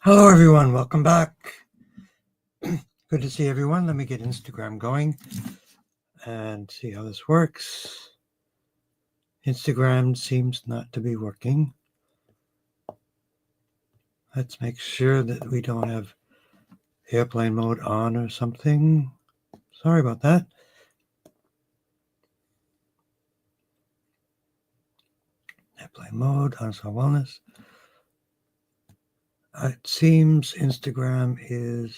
Hello everyone, welcome back. Good to see everyone. Let me get Instagram going and see how this works. Instagram seems not to be working. Let's make sure that we don't have airplane mode on or something. Sorry about that. Airplane mode, on wellness. It seems Instagram is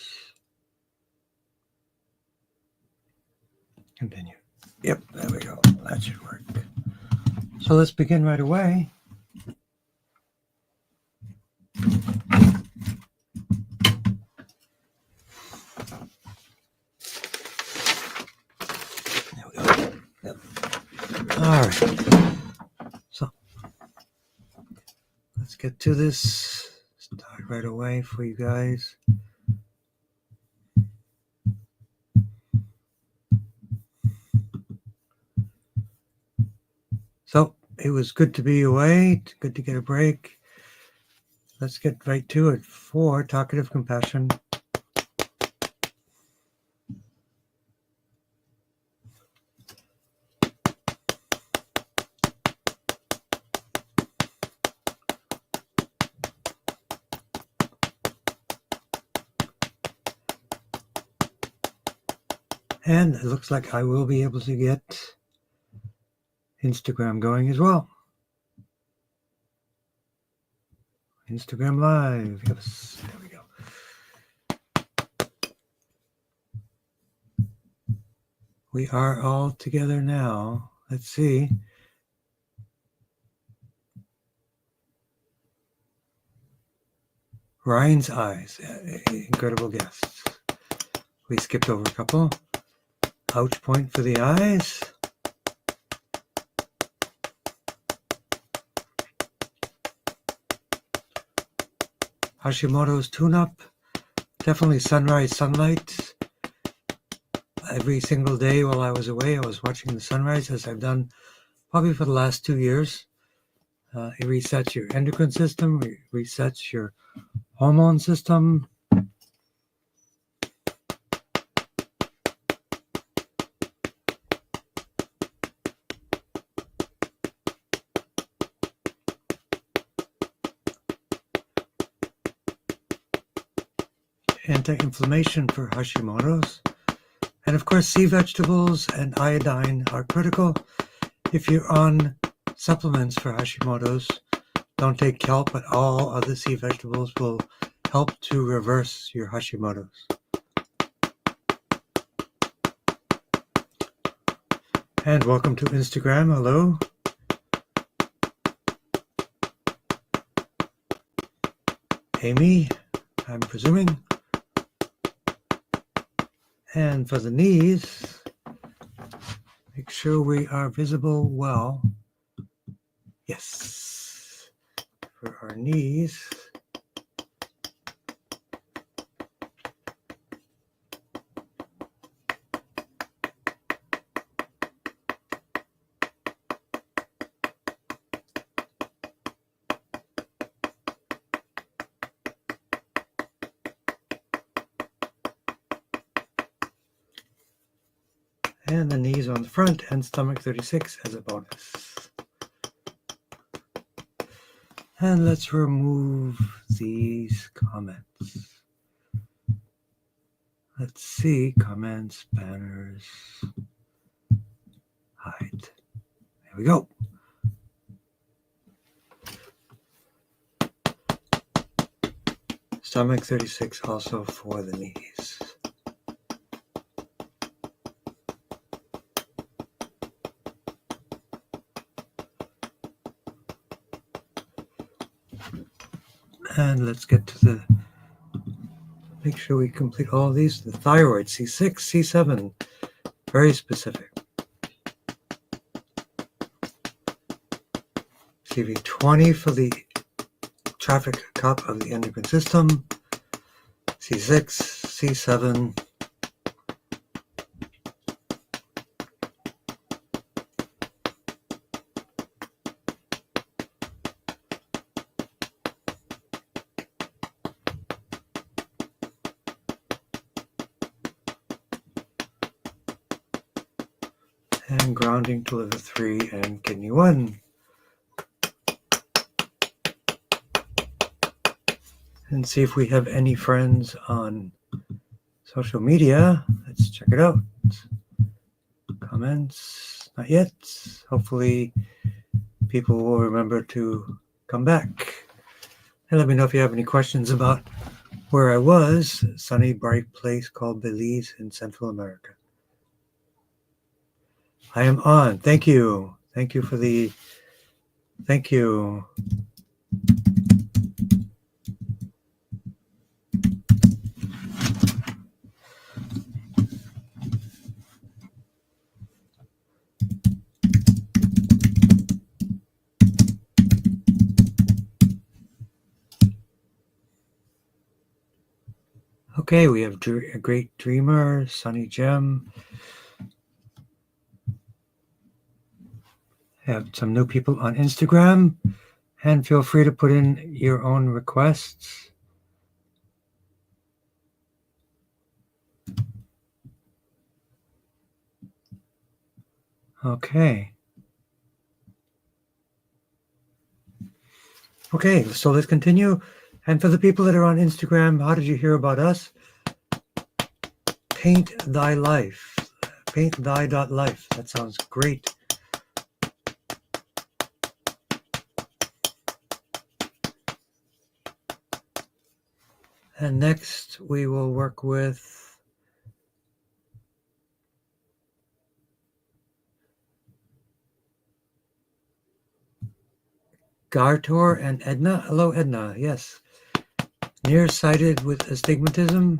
continue. Yep, there we go. That should work. So let's begin right away. There we go. Yep. All right. So let's get to this. Start right away for you guys. So it was good to be away, good to get a break. Let's get right to it. 4, talkative compassion. And it looks like I will be able to get Instagram going as well. Instagram Live. Yes, there we go. We are all together now. Let's see. Ryan's eyes. Incredible guests. We skipped over a couple. Ouch point for the eyes. Hashimoto's tune-up. Definitely sunrise sunlight. Every single day while I was away, I was watching the sunrise, as I've done probably for the last 2 years. It resets your endocrine system, resets your hormone system. Anti-inflammation for Hashimoto's. And of course, sea vegetables and iodine are critical. If you're on supplements for Hashimoto's, don't take kelp, but all other sea vegetables will help to reverse your Hashimoto's. And welcome to Instagram. Hello. Amy, I'm presuming. And for the knees, make sure we are visible well. Yes. For our knees. And the knees on the front and stomach 36 as a bonus. And let's remove these comments. Let's see, comments, banners, hide. There we go. Stomach 36 also for the knees. And let's get to the, make sure we complete all of these. The thyroid, C6, C7, very specific. CV20 for the traffic cop of the endocrine system, C6, C7, And grounding to liver 3 and kidney 1. And see if we have any friends on social media. Let's check it out. Comments? Not yet. Hopefully people will remember to come back. And let me know if you have any questions about where I was. A sunny, bright place called Belize in Central America. I am on. Thank you. Thank you for the... Thank you. Okay, we have a great dreamer, Sunny Gem. Have some new people on Instagram, and feel free to put in your own requests. Okay. Okay, so let's continue. And for the people that are on Instagram, how did you hear about us? Paint Thy Life. Paintthy.life. That sounds great. And next we will work with Gartor and Edna. Hello, Edna. Yes. Nearsighted with astigmatism.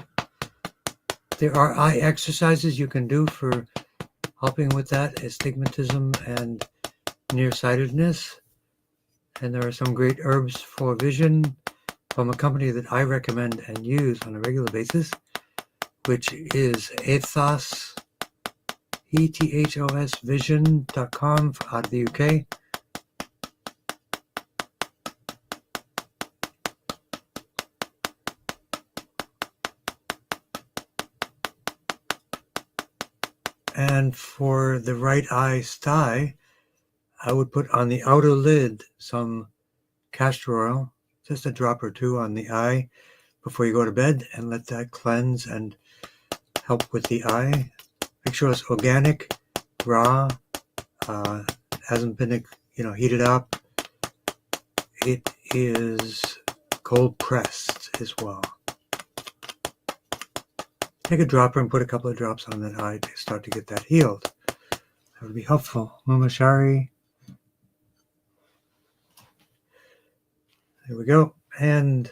There are eye exercises you can do for helping with that, astigmatism and nearsightedness. And there are some great herbs for vision from a company that I recommend and use on a regular basis, which is Ethos, ETHOS vision.com out of the UK. And for the right eye sty, I would put on the outer lid some castor oil, just a drop or two on the eye before you go to bed, and let that cleanse and help with the eye. Make sure it's organic, raw, hasn't been heated up. It is cold pressed as well. Take a dropper and put a couple of drops on that eye to start to get that healed. That would be helpful. Mumashari. There we go. And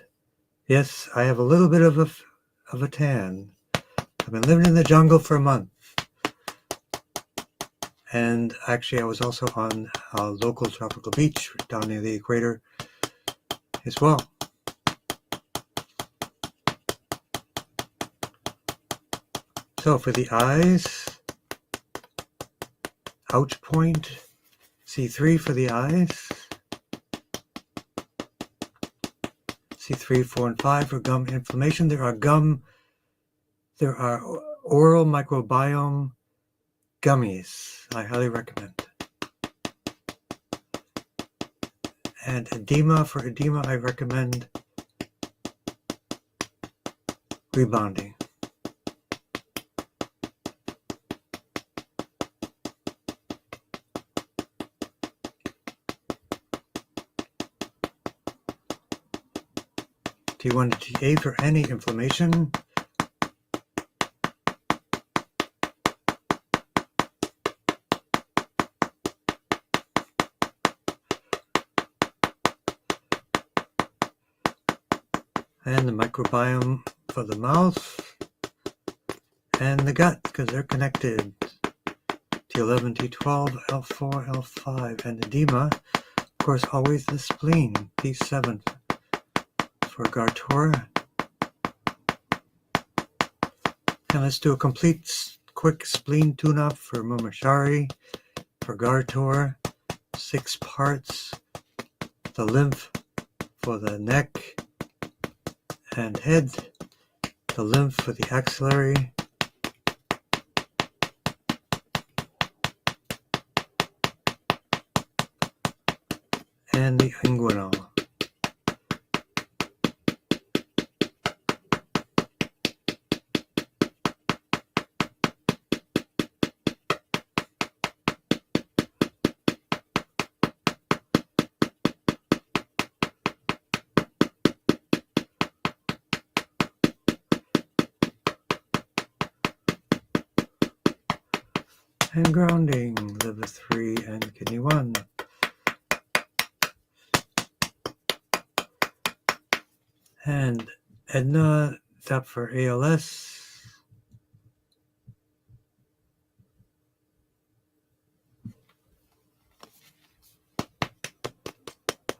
yes, I have a little bit of a tan. I've been living in the jungle for a month. And actually, I was also on a local tropical beach down near the equator as well. So for the eyes, ouch point, C3 for the eyes, C3, 4, and 5 for gum inflammation. There are oral microbiome gummies I highly recommend. And edema, for edema, I recommend rebounding. T1 to T8 for any inflammation. And the microbiome for the mouth and the gut, because they're connected. T11, T12, L4, L5, and edema. Of course, always the spleen, T7 for Gartor. And let's do a complete quick spleen tune-up for Mumashari, for Gartor, 6 parts, the lymph for the neck and head, the lymph for the axillary, and the inguinal. And grounding, liver 3 and kidney 1. And Edna, tap for ALS.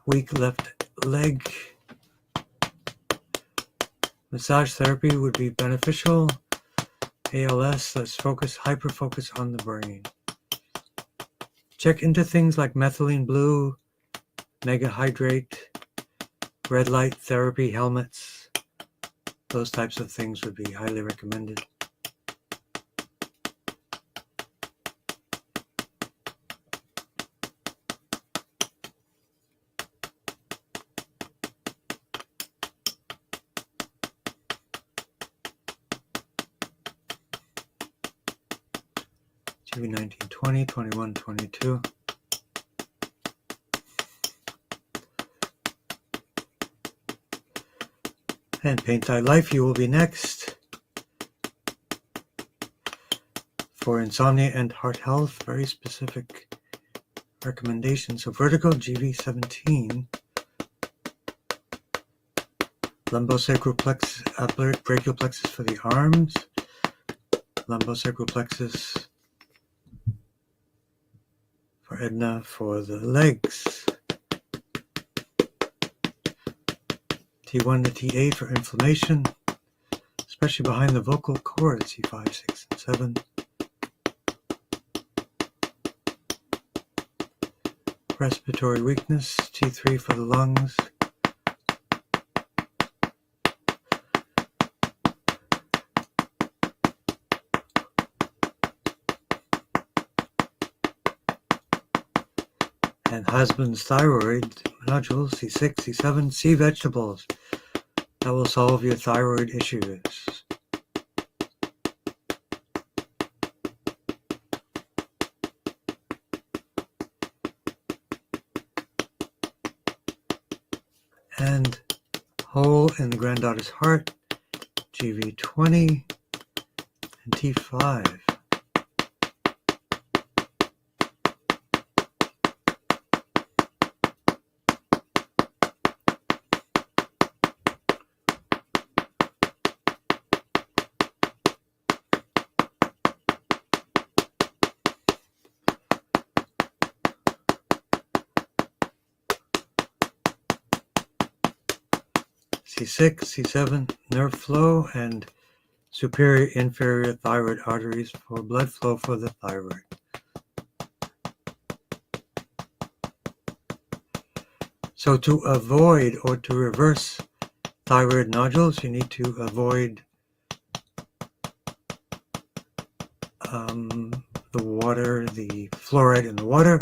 Weak left leg. Massage therapy would be beneficial. ALS, let's focus, hyper-focus on the brain. Check into things like methylene blue, megahydrate, red light therapy helmets. Those types of things would be highly recommended. TV 19, 20, 21, 22. And Paint Thy Life, you will be next. For insomnia and heart health, very specific recommendations. So vertigo, GV17. Lumbosacral plexus, brachial plexus for the arms. Lumbosacral plexus for Edna for the legs. T1 to T8 for inflammation, especially behind the vocal cords, C5, 6, and 7. Respiratory weakness, T3 for the lungs. And husband's thyroid nodules, C6, C7, sea vegetables. That will solve your thyroid issues. And hole in the granddaughter's heart, GV20 and T5. C6, C7, nerve flow, and superior inferior thyroid arteries for blood flow for the thyroid. So to avoid or to reverse thyroid nodules, you need to avoid the water, the fluoride in the water,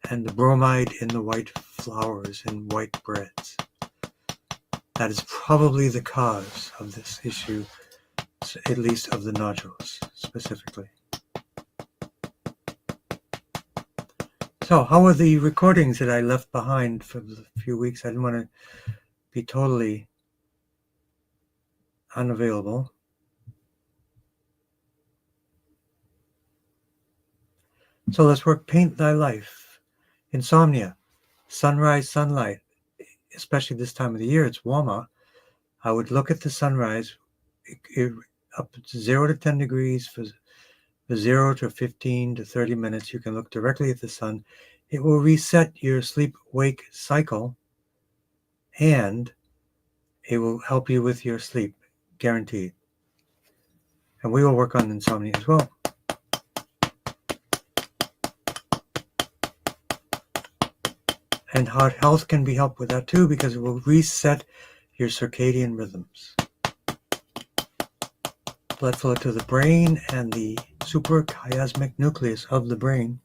and the bromide in the white flours and white breads. That is probably the cause of this issue, at least of the nodules specifically. So how were the recordings that I left behind for the few weeks? I didn't want to be totally unavailable. So let's work Paint Thy Life. Insomnia, sunrise, sunlight, especially this time of the year, it's warmer. I would look at the sunrise up to 0 to 10 degrees for 0 to 15 to 30 minutes. You can look directly at the sun. It will reset your sleep-wake cycle, and it will help you with your sleep, guaranteed. And we will work on insomnia as well. And heart health can be helped with that too, because it will reset your circadian rhythms. Blood flow to the brain and the suprachiasmatic nucleus of the brain.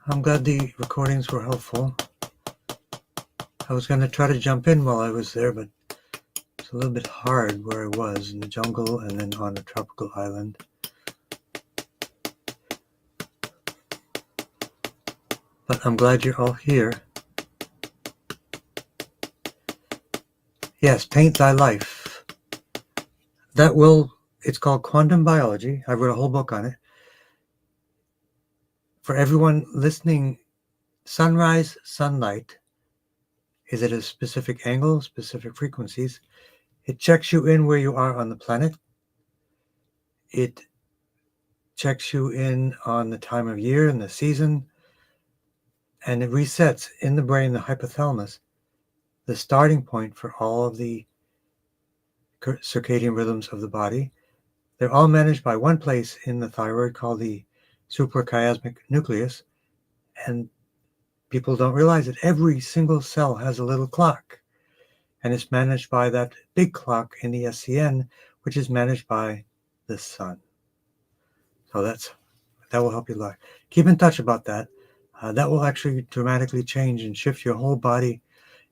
I'm glad the recordings were helpful. I was going to try to jump in while I was there, but it's a little bit hard where I was in the jungle and then on a tropical island. But I'm glad you're all here. Yes, paint thy life. It's called quantum biology. I wrote a whole book on it. For everyone listening, sunrise, sunlight is at a specific angle, specific frequencies. It checks you in where you are on the planet. It checks you in on the time of year and the season. And it resets in the brain, the hypothalamus, the starting point for all of the circadian rhythms of the body. They're all managed by one place in the thyroid called the suprachiasmatic nucleus. And people don't realize that every single cell has a little clock. And it's managed by that big clock in the SCN, which is managed by the sun. So that will help you a lot. Keep in touch about that. That will actually dramatically change and shift your whole body.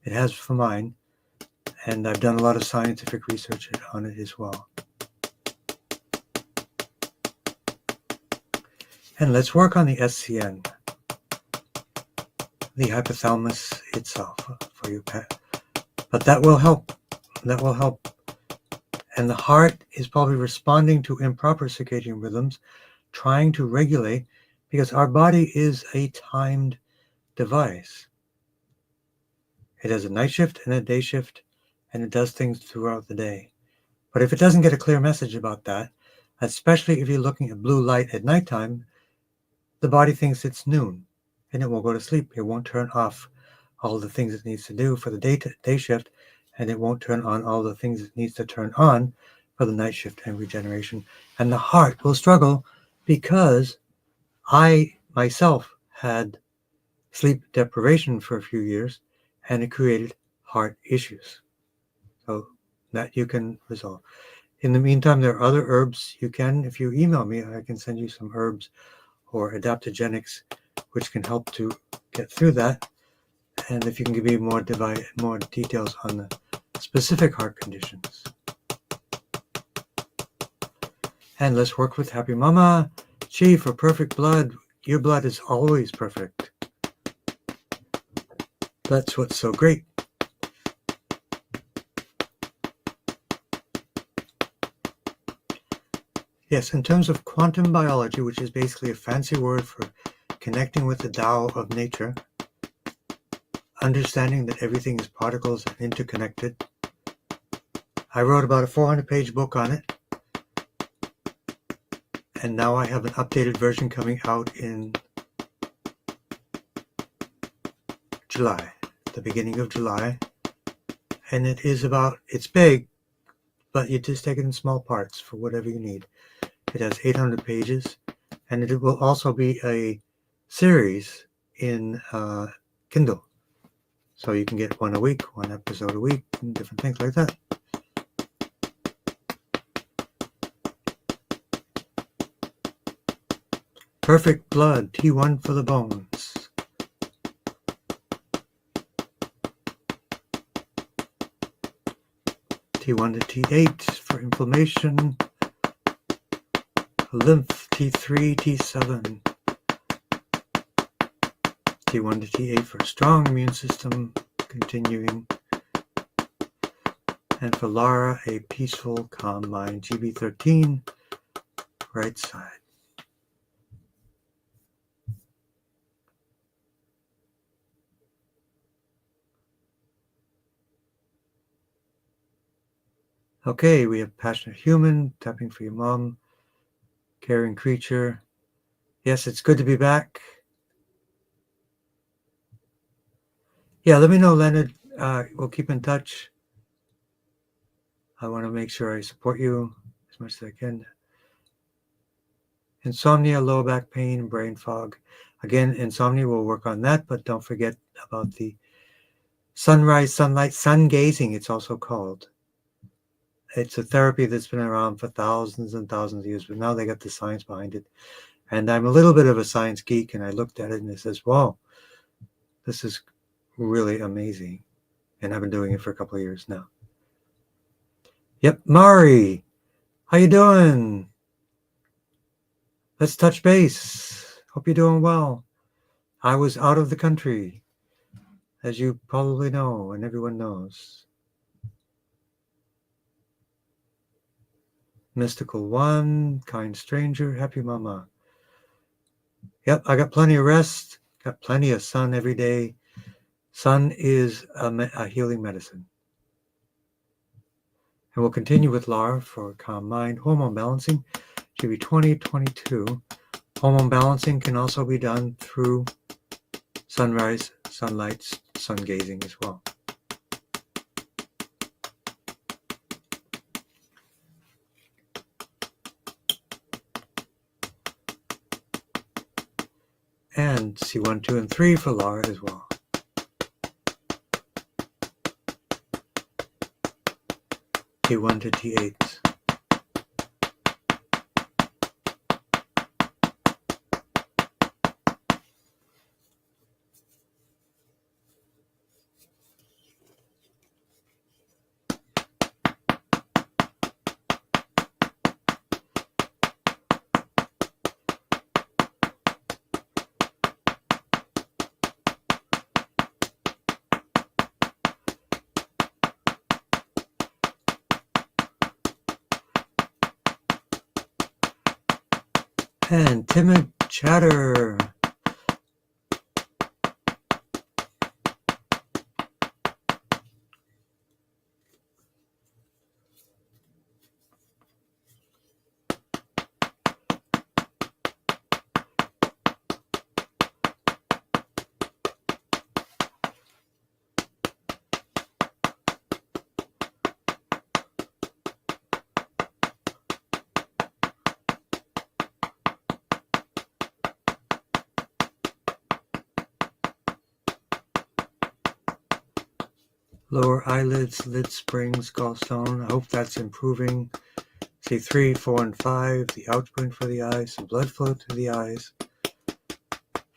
It has for mine. And I've done a lot of scientific research on it as well. And let's work on the SCN, the hypothalamus itself for you, Pat. But that will help. That will help. And the heart is probably responding to improper circadian rhythms, trying to regulate, because our body is a timed device. It has a night shift and a day shift, and it does things throughout the day. But if it doesn't get a clear message about that, especially if you're looking at blue light at nighttime, the body thinks it's noon, and it won't go to sleep. It won't turn off all the things it needs to do for the day shift, and it won't turn on all the things it needs to turn on for the night shift and regeneration. And the heart will struggle because I myself had sleep deprivation for a few years, and it created heart issues. So that you can resolve. In the meantime, there are other herbs you can, if you email me, I can send you some herbs or adaptogenics, which can help to get through that. And if you can give me more details on the specific heart conditions. And let's work with Happy Mama Chi for perfect blood. Your blood is always perfect. That's what's so great. Yes, in terms of quantum biology, which is basically a fancy word for connecting with the Tao of nature, understanding that everything is particles and interconnected. I wrote about a 400-page book on it, and now I have an updated version coming out in July, the beginning of July, and it's big, but you just take it in small parts for whatever you need. It has 800 pages, and it will also be a series in Kindle. So you can get one a week, one episode a week, and different things like that. Perfect blood, T1 for the bones. T1 to T8 for inflammation. Lymph, T3, T7. T1 to T8 for strong immune system, continuing. And for Lara, a peaceful, calm mind, GB13, right side. Okay, we have passionate human, tapping for your mom, caring creature. Yes, it's good to be back. Yeah, let me know, Leonard. We'll keep in touch. I want to make sure I support you as much as I can. Insomnia, lower back pain, brain fog. Again, insomnia, we'll work on that, but don't forget about the sunrise, sunlight, sun gazing, it's also called. It's a therapy that's been around for thousands and thousands of years, but now they got the science behind it. And I'm a little bit of a science geek, and I looked at it and it says, wow, this is really amazing. And I've been doing it for a couple of years now. Yep, Mari, how you doing? Let's touch base. Hope you're doing well. I was out of the country, as you probably know, and everyone knows. Mystical One, Kind Stranger, Happy Mama. Yep, I got plenty of rest, got plenty of sun every day. Sun is a healing medicine. And we'll continue with Laura for Calm Mind. Hormone balancing should be 2022. Hormone balancing can also be done through sunrise, sunlight, sun gazing as well. And C1, 2, and 3 for Laura as well. T1 to T8. And timid chatter. Lower eyelids, lid springs, gallstone. I hope that's improving. See 3, 4, and 5, the ouch point for the eyes, the blood flow to the eyes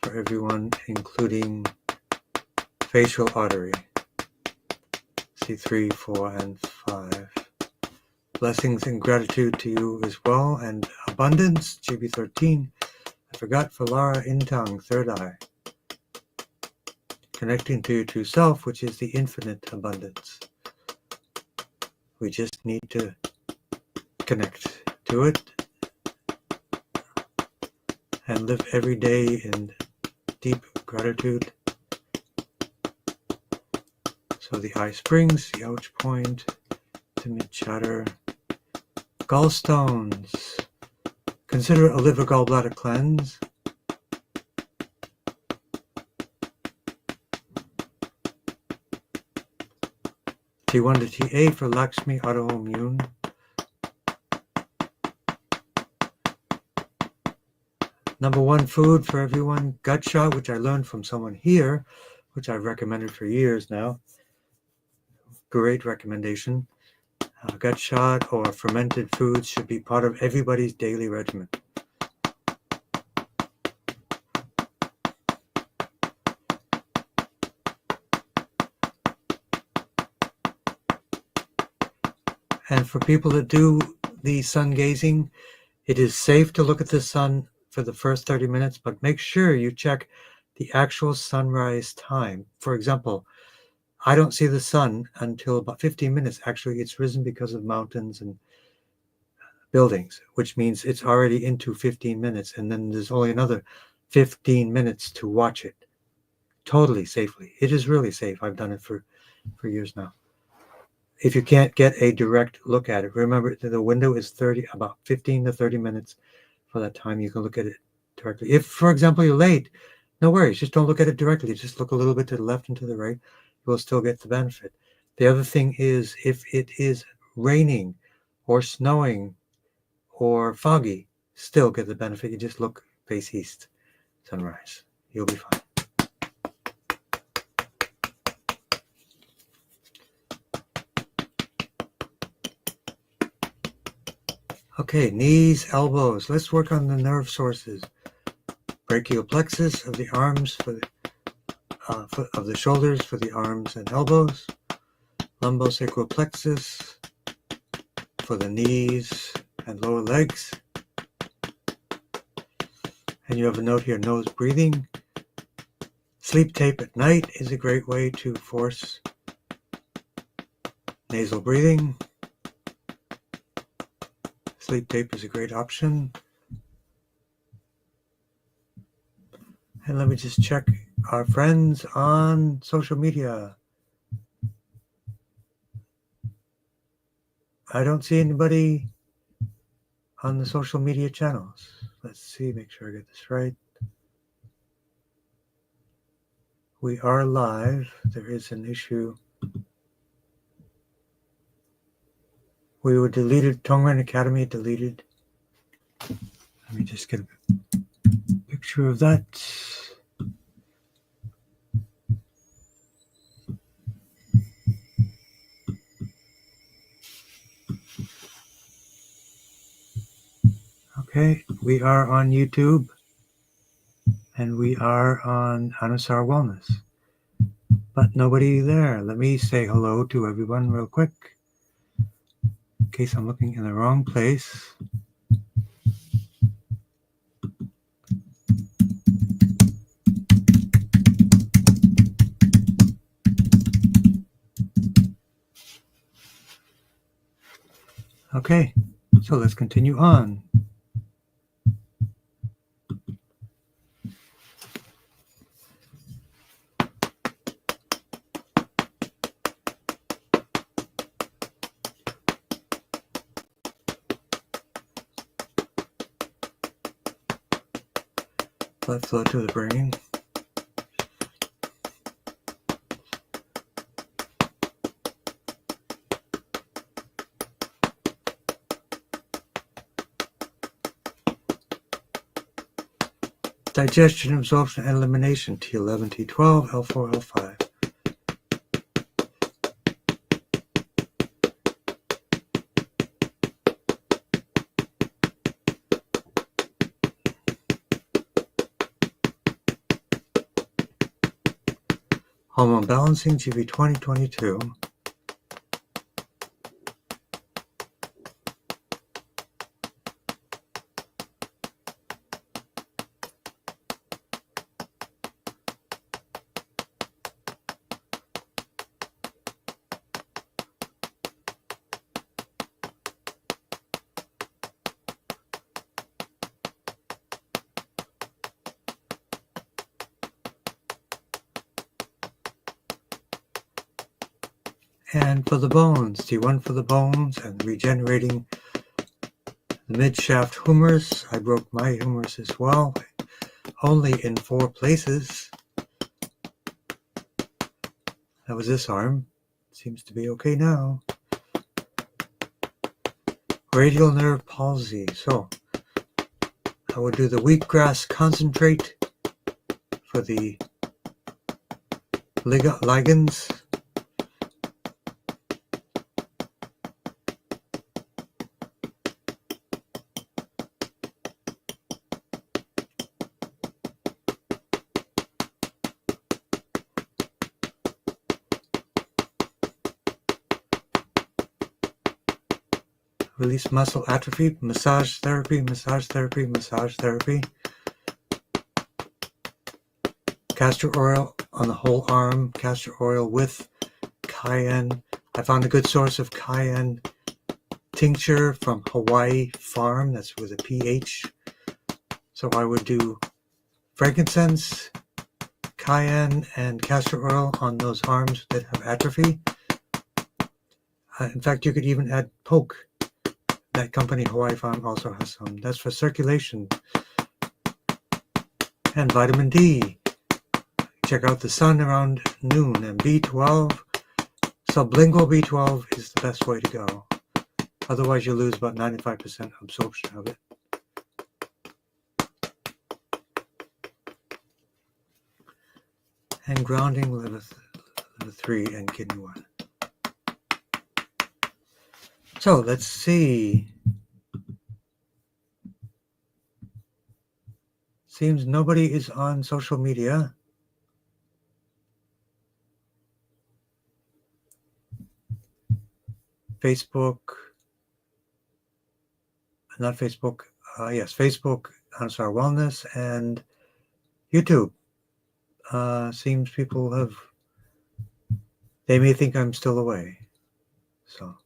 for everyone, including facial artery. See 3, 4, and 5. Blessings and gratitude to you as well, and abundance, GB13. I forgot for Lara in Tong, third eye. Connecting to your true self, which is the infinite abundance. We just need to connect to it and live every day in deep gratitude. So the eye springs, the ouch point, timid chatter, gallstones. Consider a liver gallbladder cleanse. T1 to T8 for Lakshmi autoimmune. Number one food for everyone, gut shot, which I learned from someone here, which I've recommended for years now. Great recommendation. Gut shot or fermented foods should be part of everybody's daily regimen. And for people that do the sun gazing, it is safe to look at the sun for the first 30 minutes, but make sure you check the actual sunrise time. For example, I don't see the sun until about 15 minutes. Actually, it's risen because of mountains and buildings, which means it's already into 15 minutes, and then there's only another 15 minutes to watch it totally safely. It is really safe. I've done it for years now. If you can't get a direct look at it, remember the window is about 15 to 30 minutes for that time you can look at it directly. If, for example, you're late, no worries. Just don't look at it directly. Just look a little bit to the left and to the right. You will still get the benefit. The other thing is if it is raining or snowing or foggy, still get the benefit. You just look face east, sunrise. You'll be fine. Okay, knees, elbows. Let's work on the nerve sources. brachial plexus of the arms of the shoulders for the arms and elbows, lumbosacral plexus for the knees and lower legs. And you have a note here, nose breathing. Sleep tape at night is a great way to force nasal breathing. Sleep tape is a great option. And let me just check our friends on social media. I don't see anybody on the social media channels. Let's see, make sure I get this right. We are live. There is an issue. We were deleted. Tongren Academy deleted. Let me just get a picture of that. Okay, we are on YouTube and we are on Anusar Wellness, but nobody there. Let me say hello to everyone real quick in case I'm looking in the wrong place. Okay, so let's continue on. Blood flow to the brain. Digestion, absorption, and elimination, T11, T12, L4, L5. Hormone balancing, GB20, 22. And for the bones, T1 for the bones and regenerating the mid-shaft humerus. I broke my humerus as well, only in 4 places. That was this arm. Seems to be okay now. Radial nerve palsy. So I will do the wheatgrass concentrate for the ligands. Release muscle atrophy, massage therapy, massage therapy, massage therapy. Castor oil on the whole arm, castor oil with cayenne. I found a good source of cayenne tincture from Hawaii Farm, that's with a PH. So I would do frankincense, cayenne, and castor oil on those arms that have atrophy. In fact, you could even add poke. That company, Hawaii Farm, also has some. That's for circulation. And vitamin D. Check out the sun around noon. And B12, sublingual B12 is the best way to go. Otherwise, you lose about 95% absorption of it. And grounding, liver 3 and kidney 1. So let's see. Seems nobody is on social media. Facebook, not Facebook, yes, Facebook, Ansar Wellness, and YouTube. Seems people have, they may think I'm still away. So,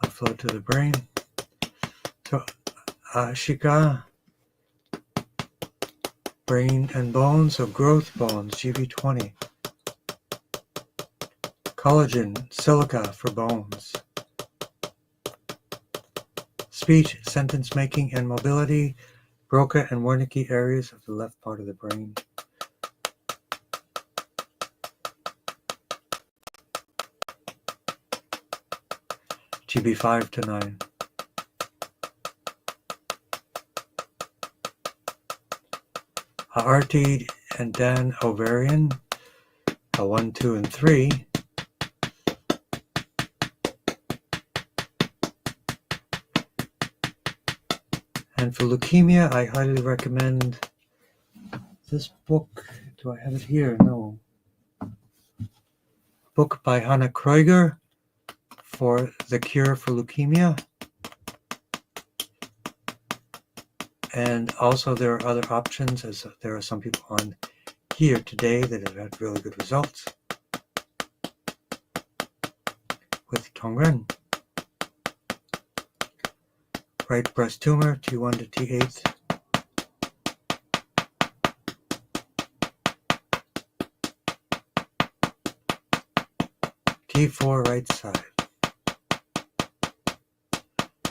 a flow to the brain. So, Ashika, brain and bones, so growth bones, GB20. Collagen, silica for bones. Speech, sentence making, and mobility, Broca and Wernicke areas of the left part of the brain. GB 5 to 9. Artie and Dan Ovarian, 1, 2, and 3. And for leukemia, I highly recommend this book. Do I have it here? No. Book by Hannah Kreuger for The Cure for Leukemia. And also there are other options, as there are some people on here today that have had really good results with Tongren. Right breast tumor, T1 to T8. T4 right side.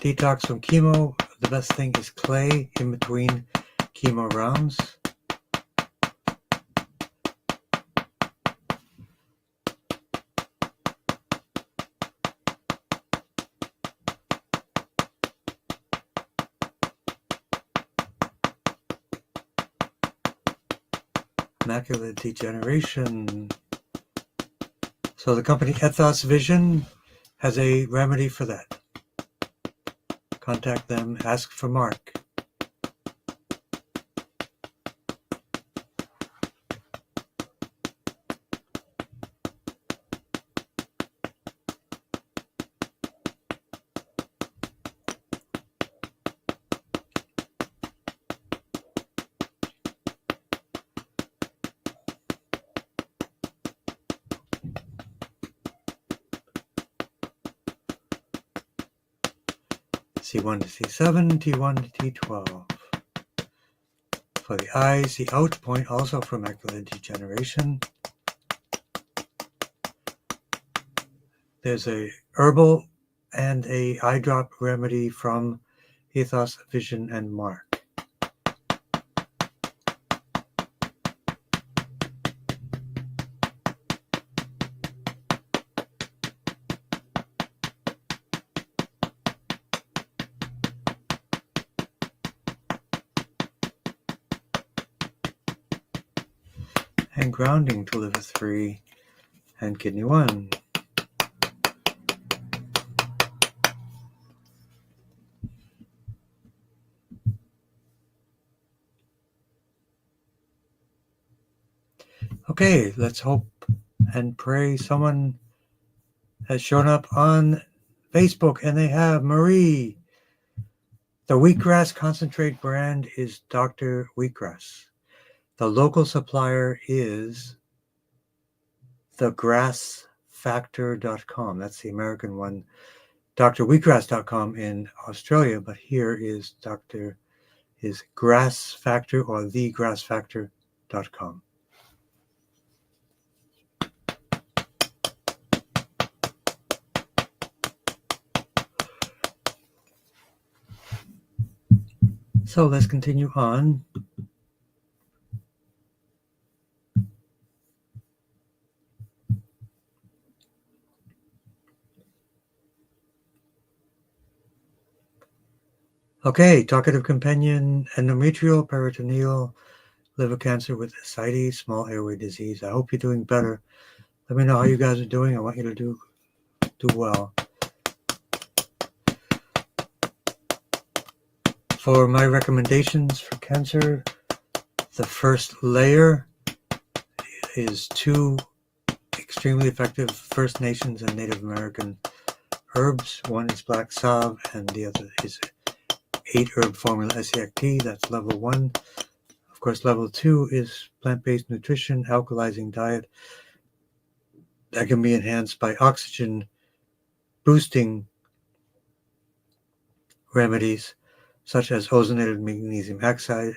Detox from chemo. The best thing is clay in between chemo rounds. Macular degeneration. So the company Ethos Vision has a remedy for that. Contact them, ask for Mark. C1 to C7, T1 to T12. For the eyes, the out point also for macular degeneration. There's a herbal and a eye drop remedy from Ethos Vision and Mark. And grounding to liver 3 and kidney 1. Okay, let's hope and pray someone has shown up on Facebook, and they have. Marie. The wheatgrass concentrate brand is Dr. Wheatgrass. The local supplier is thegrassfactor.com. That's the American one. drwheatgrass.com in Australia, but here is Grass Factor or thegrassfactor.com. So let's continue on. Okay, talkative companion, endometrial, peritoneal, liver cancer with ascites, small airway disease. I hope you're doing better. Let me know how you guys are doing. I want you to do well. For my recommendations for cancer, the first layer is 2 extremely effective First Nations and Native American herbs. One is black salve and the other is 8 herb formula SEACT. That's level 1. Of course, level 2 is plant-based nutrition, alkalizing diet that can be enhanced by oxygen boosting remedies such as ozonated magnesium oxide,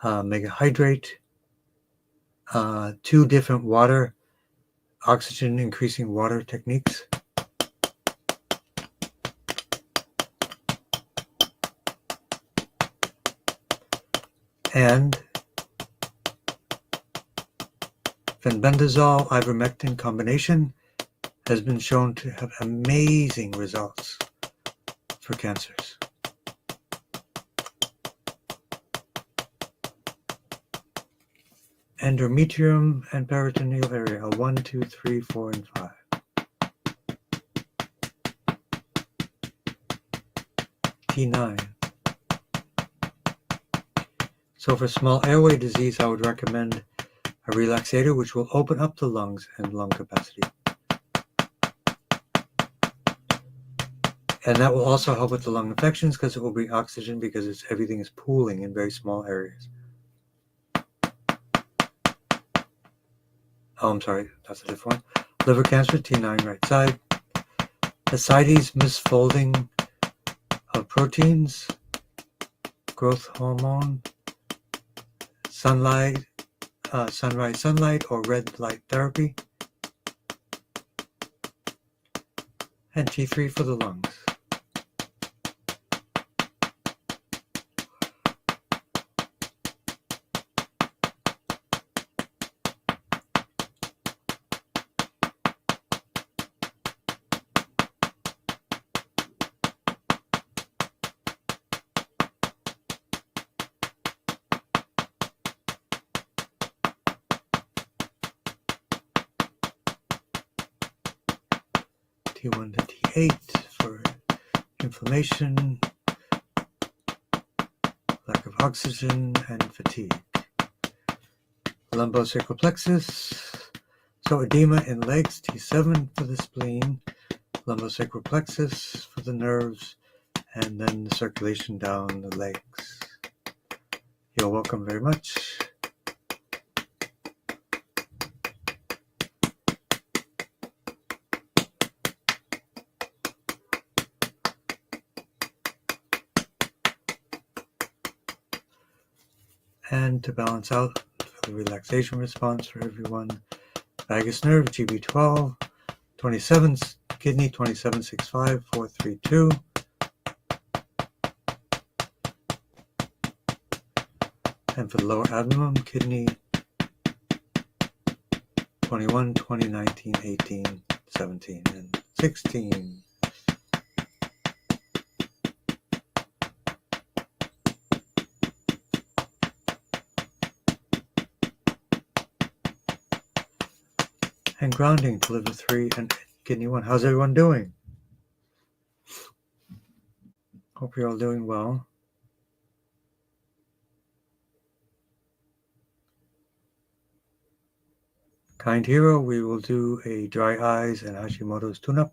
megahydrate, 2 different water, oxygen increasing water techniques, and fenbendazole ivermectin combination has been shown to have amazing results for cancers. Endometrium and peritoneal area 1, 2, 3, 4, and 5. T9. So for small airway disease, I would recommend a relaxator which will open up the lungs and lung capacity. And that will also help with the lung infections because it will bring oxygen because everything is pooling in very small areas. Oh, I'm sorry, that's a different one. Liver cancer, T9 right side. Ascites, misfolding of proteins, growth hormone, sunlight, sunrise sunlight or red light therapy, and T3 for the lungs. T1 to T8 for inflammation, lack of oxygen, and fatigue. Lumbosacral plexus, so edema in legs, T7 for the spleen, lumbosacral plexus for the nerves, and then the circulation down the legs. You're welcome very much. And to balance out for the relaxation response for everyone, vagus nerve, GB12, 27 kidney, 2765432. And for the lower abdomen, kidney, 21, 20, 19, 18, 17, and 16. And grounding to liver 3 and kidney 1. How's everyone doing? Hope you're all doing well. Kind hero, we will do a dry eyes and Hashimoto's tune-up.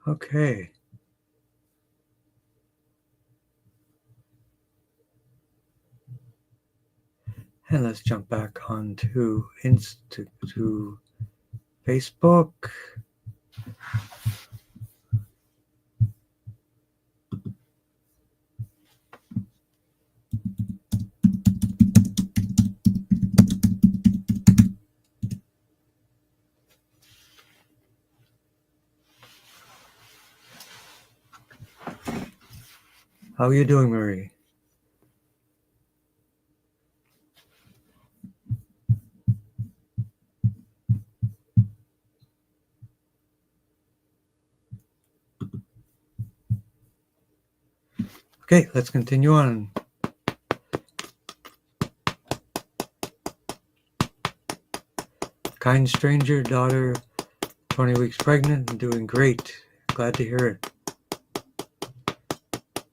Okay. And let's jump back onto to Facebook. How are you doing, Marie? Okay, let's continue on. Kind stranger, daughter, 20 weeks pregnant and doing great. Glad to hear it.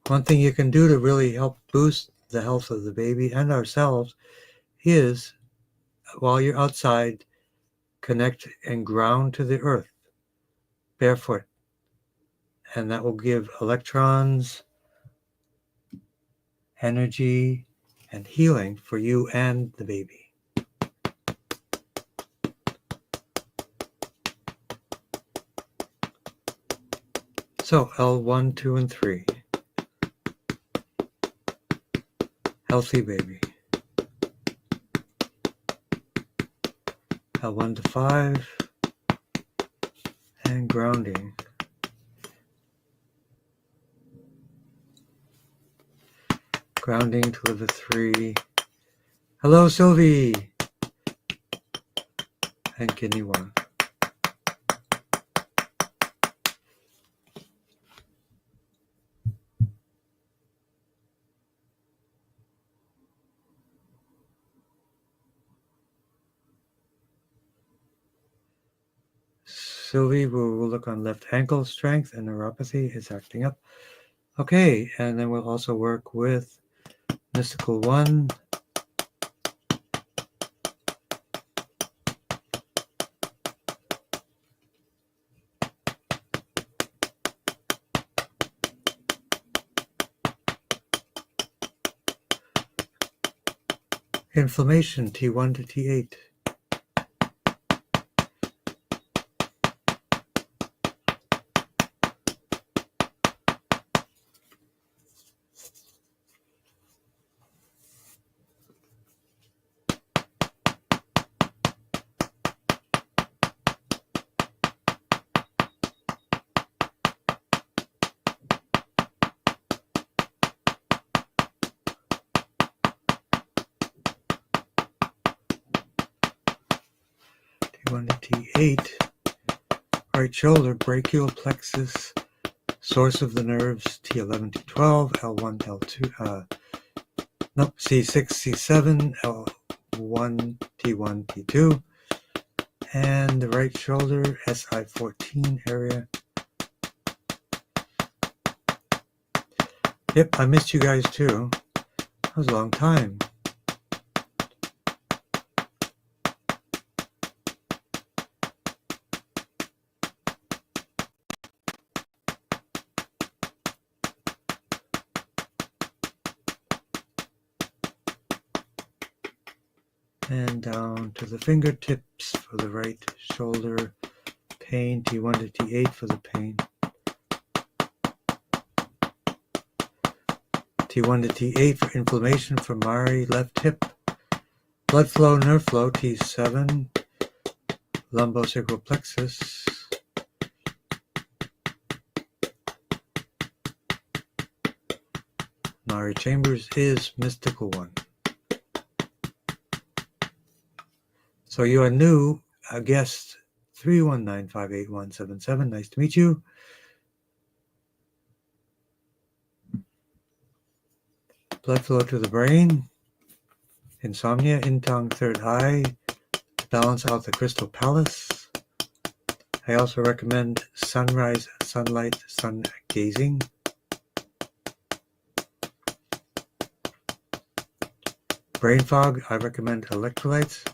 One thing you can do to really help boost the health of the baby and ourselves is, while you're outside, connect and ground to the earth, barefoot. And that will give electrons, energy, and healing for you and the baby. So L1, 2, and 3. Healthy baby. L1 to 5. And grounding. Grounding to level 3. Hello, Sylvie. And kidney 1. Sylvie will look on left ankle strength and neuropathy is acting up. Okay, and then we'll also work with Mystical 1. Inflammation T1 to T8. T1 to T8. Right shoulder, brachial plexus, source of the nerves, T11 to 12, L1, L2, C6, C7, L1, T1, T2, and the right shoulder, SI14 area. Yep, I missed you guys too. That was a long time. And down to the fingertips for the right shoulder pain, T1 to T8 for the pain. T1 to T8 for inflammation for Mari, left hip. Blood flow, nerve flow, T7. Lumbosacral plexus. Mari Chambers is Mystical 1. So you are new, guest 319-58177. Nice to meet you. Blood flow to the brain. Insomnia, Tong, third eye. Balance out the crystal palace. I also recommend sunrise, sunlight, sun gazing. Brain fog, I recommend electrolytes.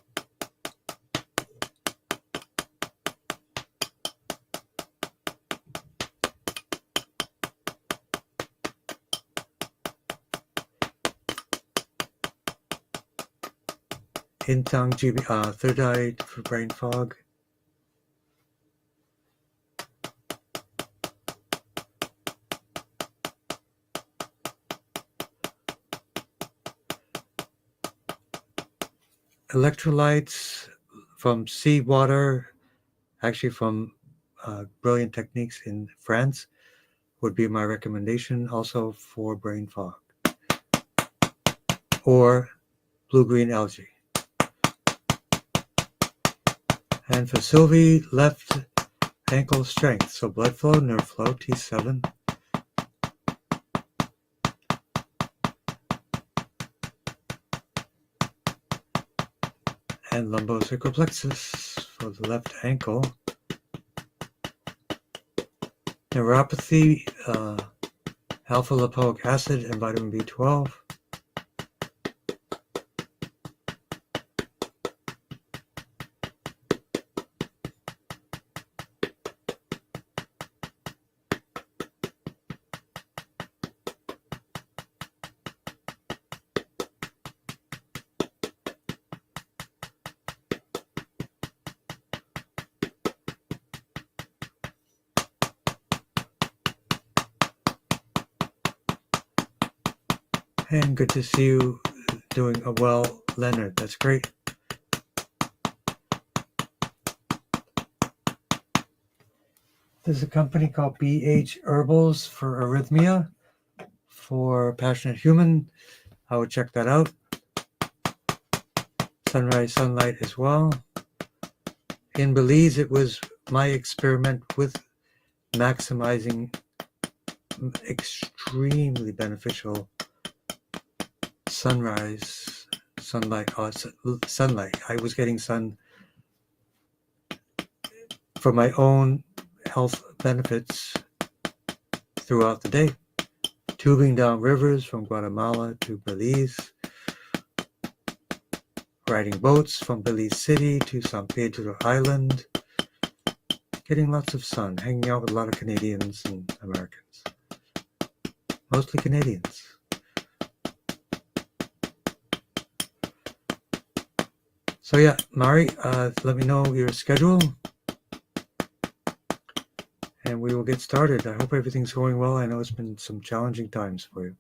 Intang GB, third eye for brain fog. Electrolytes from seawater, actually from Brilliant Techniques in France, would be my recommendation also for brain fog. Or blue-green algae. And for Sylvie, left ankle strength. So blood flow, nerve flow, T7. and lumbosacral plexus for the left ankle. Neuropathy, alpha lipoic acid and vitamin B12. And good to see you doing well, Leonard. That's great. There's a company called BH Herbals for arrhythmia for passionate human. I would check that out. Sunrise Sunlight as well. In Belize, it was my experiment with maximizing extremely beneficial sunrise sunlight. Sunlight. I was getting sun for my own health benefits throughout the day. Tubing down rivers from Guatemala to Belize. Riding boats from Belize City to San Pedro Island. Getting lots of sun. Hanging out with a lot of Canadians and Americans. Mostly Canadians. So yeah, Mari, let me know your schedule and we will get started. I hope everything's going well. I know it's been some challenging times for you.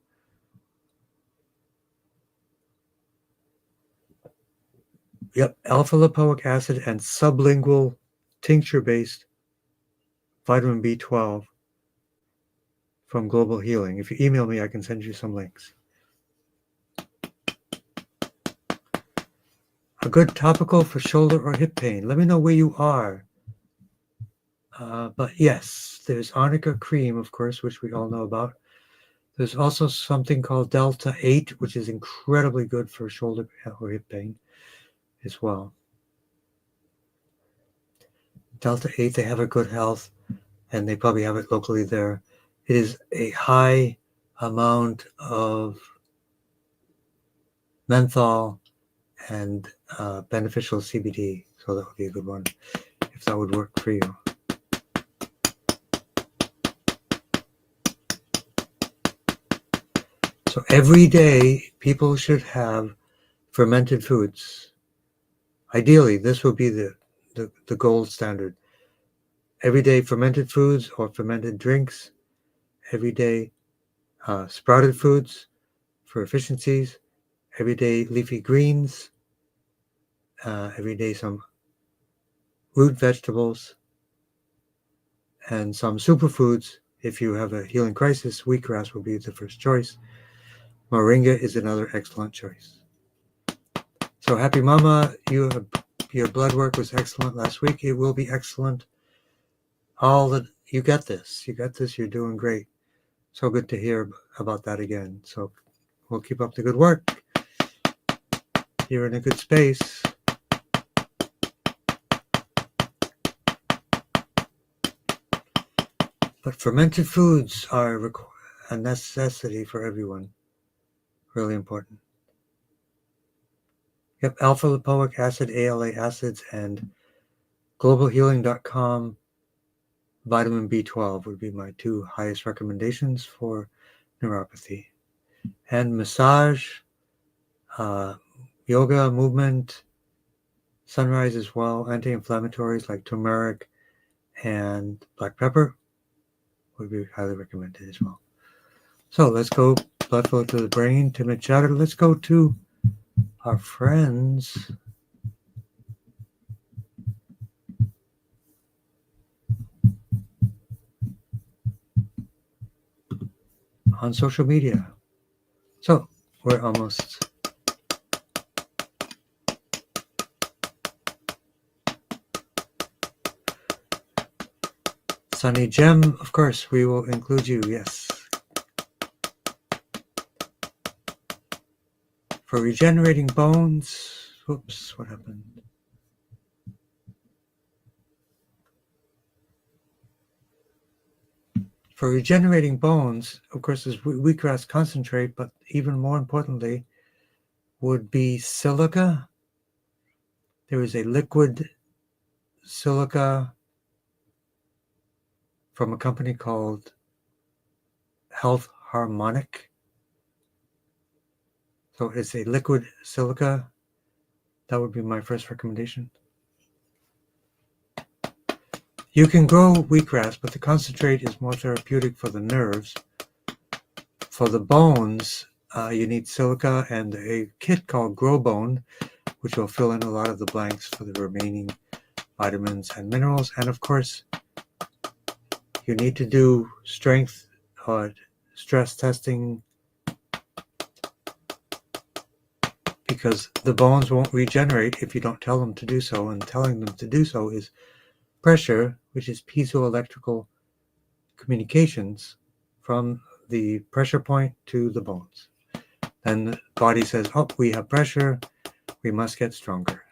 Yep, alpha lipoic acid and sublingual tincture-based vitamin B12 from Global Healing. If you email me, I can send you some links. A good topical for shoulder or hip pain. Let me know where you are. But yes, there's arnica cream, of course, which we all know about. There's also something called Delta 8, which is incredibly good for shoulder or hip pain as well. Delta 8, they have a good health, and they probably have it locally there. It is a high amount of menthol and beneficial CBD, so that would be a good one if that would work for you. So every day people should have fermented foods. Ideally, this would be the gold standard. Every day fermented foods or fermented drinks. Every day sprouted foods for efficiencies. Every day leafy greens. Every day some root vegetables. And some superfoods. If you have a healing crisis, wheatgrass will be the first choice. Moringa is another excellent choice. So happy mama, your blood work was excellent last week. It will be excellent. You got this. You got this. You're doing great. So good to hear about that again. So we'll keep up the good work. You're in a good space. But fermented foods are a necessity for everyone. Really important. Yep, alpha lipoic acid, ALA acids, and globalhealing.com vitamin B12 would be my two highest recommendations for neuropathy. And massage, yoga, movement, sunrise as well, anti-inflammatories like turmeric and black pepper would be highly recommended as well. So let's go blood flow to the brain, timid chatter. Let's go to our friends on social media. So we're almost Sunny Gem, of course, we will include you, yes. For regenerating bones, Whoops, what happened? For regenerating bones, of course, there's wheatgrass concentrate, but even more importantly would be silica. There is a liquid silica from a company called Health Harmonic. So it's a liquid silica. That would be my first recommendation. You can grow wheatgrass, but the concentrate is more therapeutic for the nerves. For the bones, you need silica and a kit called GrowBone, which will fill in a lot of the blanks for the remaining vitamins and minerals. And of course, you need to do strength or stress testing, because the bones won't regenerate if you don't tell them to do so. And telling them to do so is pressure, which is piezoelectrical communications from the pressure point to the bones. Then the body says, oh, we have pressure, we must get stronger.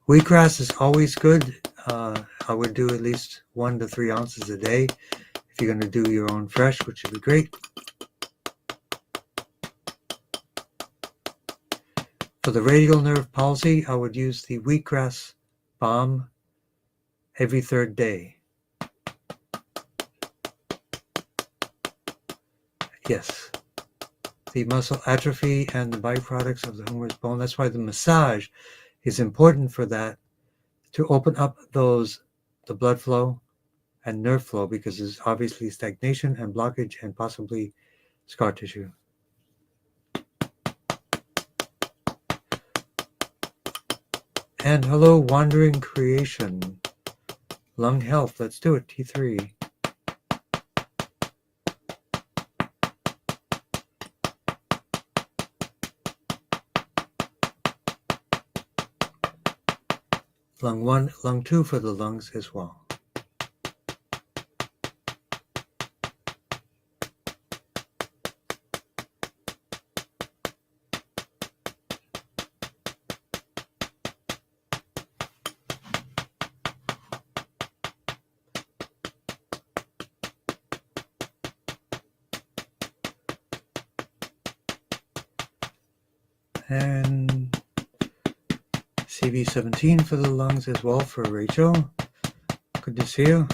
Wheatgrass is always good. I would do at least 1 to 3 ounces a day if you're going to do your own fresh, which would be great. For the radial nerve palsy, I would use the wheatgrass balm every 3rd day. Yes, the muscle atrophy and the byproducts of the humerus bone. That's why the massage is important for that, to open up the blood flow and nerve flow, because there's obviously stagnation and blockage and possibly scar tissue. And hello, Wandering Creation. Lung health, let's do it, T3. Lung 1, lung 2 for the lungs as well. And CV17 for the lungs as well for Rachel. Good to see you.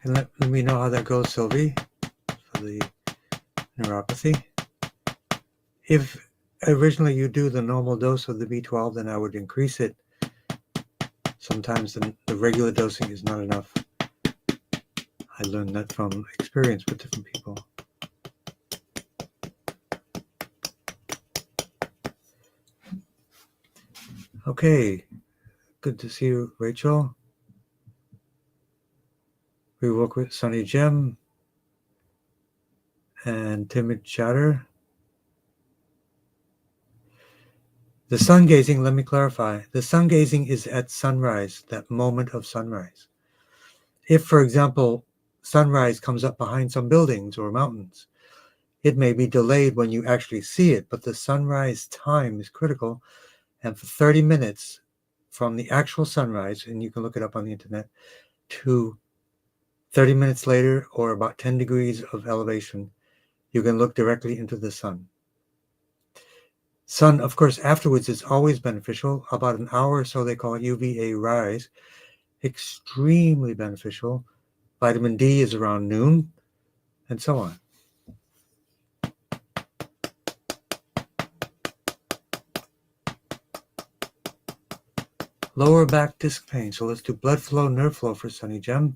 And let me know how that goes, Sylvie, for the neuropathy. If originally you do the normal dose of the B12, then I would increase it. Sometimes the regular dosing is not enough. I learned that from experience with different people. Okay, good to see you, Rachel. We work with Sunny Gem and Timid Chatter. The sun gazing, let me clarify. The sun gazing is at sunrise, that moment of sunrise. If, for example, sunrise comes up behind some buildings or mountains, it may be delayed when you actually see it, but the sunrise time is critical. And for 30 minutes from the actual sunrise, and you can look it up on the internet, to 30 minutes later, or about 10 degrees of elevation, you can look directly into the sun. Sun, of course, afterwards is always beneficial. About an hour or so, they call it UVA rise. Extremely beneficial. Vitamin D is around noon, and so on. Lower back disc pain. So let's do blood flow, nerve flow for Sunny Gem.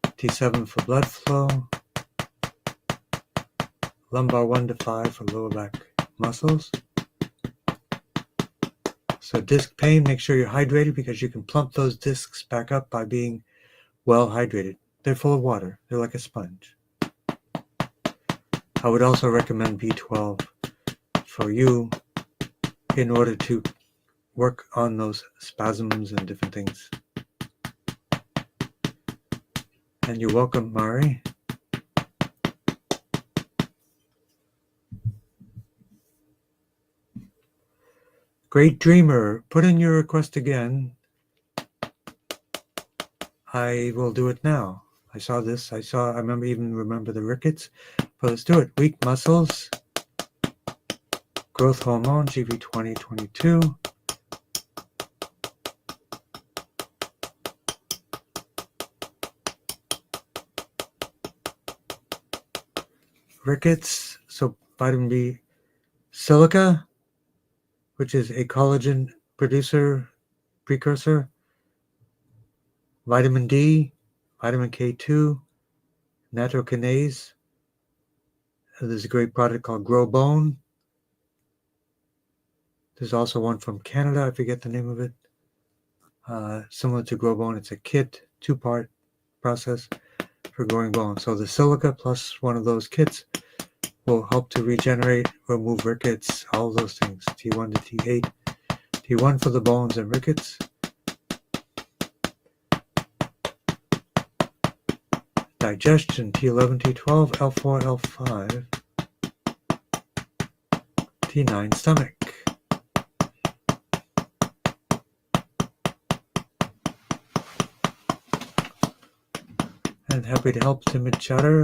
T7 for blood flow. Lumbar 1 to 5 for lower back muscles. So disc pain, make sure you're hydrated, because you can plump those discs back up by being well hydrated. They're full of water. They're like a sponge. I would also recommend B12 for you in order to work on those spasms and different things. And you're welcome, Mari. Great Dreamer, put in your request again. I will do it now. I saw this. I remember the rickets. But let's do it. Weak muscles. Growth hormone, GV2022. Rickets, so vitamin B. Silica, which is a collagen precursor. Vitamin D, vitamin K2, nattokinase. There's a great product called Grow Bone. There's also one from Canada. I forget the name of it. Similar to Grow Bone, it's a kit, 2-part process for growing bone. So the silica plus one of those kits will help to regenerate, remove rickets, all those things. T1 to T8. T1 for the bones and rickets. Digestion, T11, T12, L4, L5. T9, stomach. And happy to help timid chatter.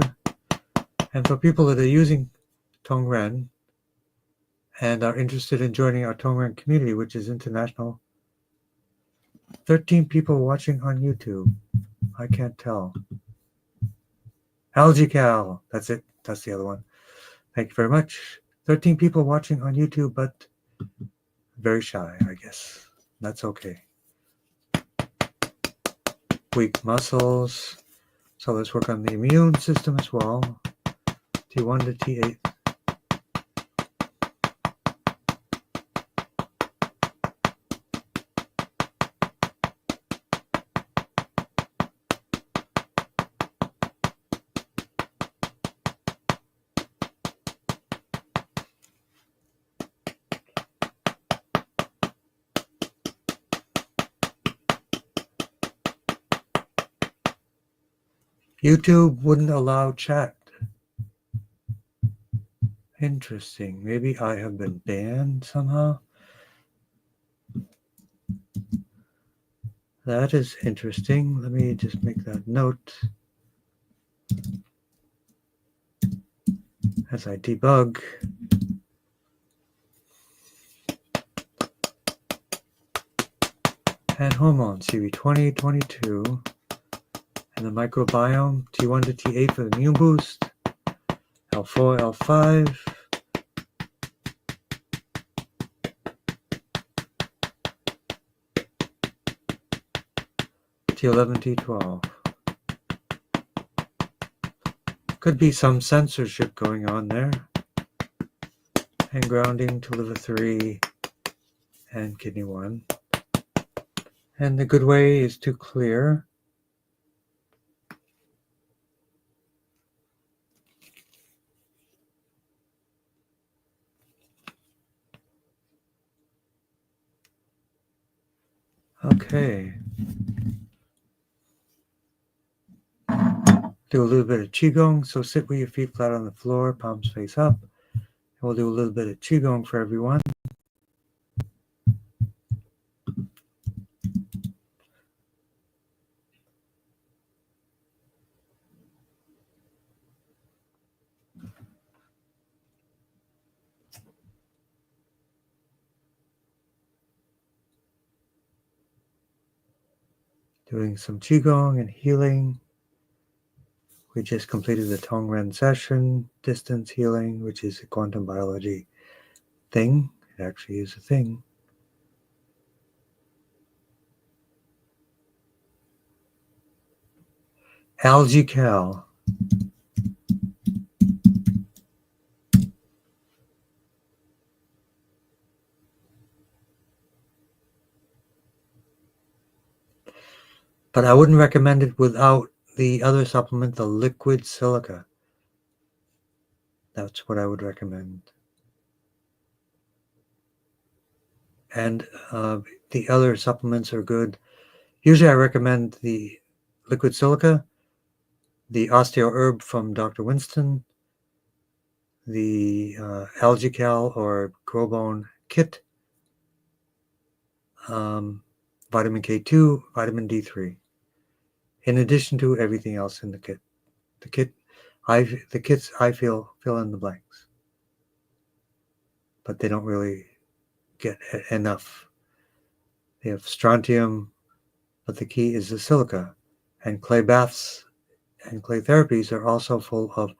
And for people that are using Tongren and are interested in joining our Tongren community, which is international, 13 people watching on YouTube. I can't tell. AlgaeCal, that's it. That's the other one. Thank you very much. 13 people watching on YouTube, but very shy, I guess. That's okay. Weak muscles. So let's work on the immune system as well. T1 to T8. YouTube wouldn't allow chat. Interesting. Maybe I have been banned somehow. That is interesting. Let me just make that note as I debug. And hormone, CV2022. And the microbiome, T1 to T8 for the immune boost. L4, L5. T11, T12. Could be some censorship going on there. And grounding to liver 3 and kidney 1. And the good way is to clear. Okay. Do a little bit of Qigong. So sit with your feet flat on the floor, palms face up. And we'll do a little bit of Qigong for everyone. Doing some Qigong and healing. We just completed the Tongren session, distance healing, which is a quantum biology thing. It actually is a thing. AlgaeCal. But I wouldn't recommend it without the other supplement, the liquid silica. That's what I would recommend. And the other supplements are good. Usually I recommend the liquid silica the osteo herb from Dr. Winston, the algae cal or Growbone kit, vitamin K2, vitamin D3, in addition to everything else in the kit. The kits I feel fill in the blanks, but they don't really get enough. They have strontium, but the key is the silica. And clay baths and clay therapies are also full of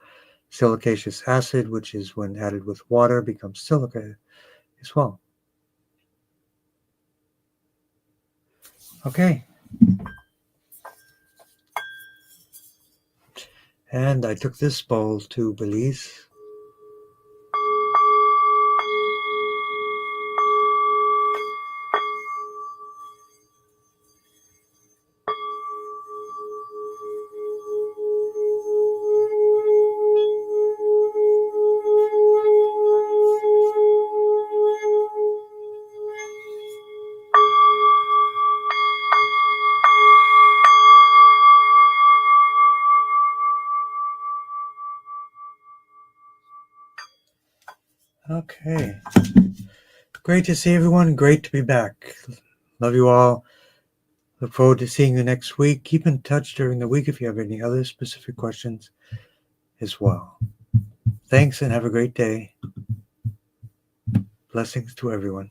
silicaceous acid, which is when added with water becomes silica as well. Okay. And I took this bowl to Belize. Okay. Great to see everyone. Great to be back. Love you all. Look forward to seeing you next week. Keep in touch during the week if you have any other specific questions as well. Thanks and have a great day. Blessings to everyone.